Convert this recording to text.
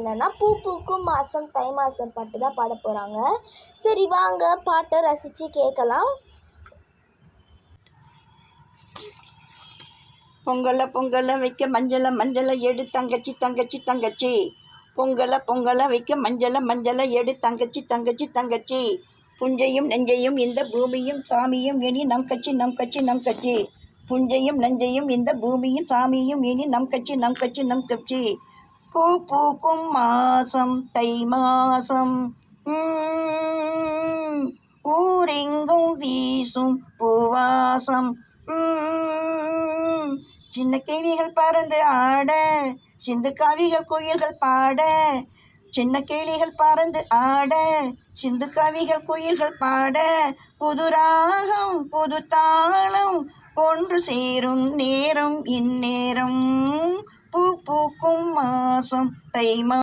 என்னன்னா பூ பூக்கும் மாதம் தை மாதம் பாட்டு தான் பாட போகிறாங்க. சரி வாங்க பாட்டை ரசித்து கேட்கலாம். பொங்கலை வைக்க மஞ்சளை எடு தங்கச்சி. பொங்கலை வைக்க மஞ்சளை எடு தங்கச்சி. புஞ்சையும் நெஞ்சையும் இந்த பூமியும் சாமியும் இனி நம் கட்சி. புஞ்சையும் நெஞ்சையும் இந்த பூமியும் சாமியும் இனி நம் கட்சி. பூ பூக்கும் மாசம் தை மாசம், ஊரெங்கும் வீசும் பூவாசம். சின்ன கிளிகள் பறந்து ஆட, சிந்து கவிகள் குயில்கள் பாட. சின்ன கிளிகள் பறந்து ஆட, சிந்து கவிகள் குயில்கள் பாட. புது ராகம் புது தாளம் ஒன்று சேரும் நேரம் இந்நேரம். பூ பூக்கும் மாசம் தை மாசம்.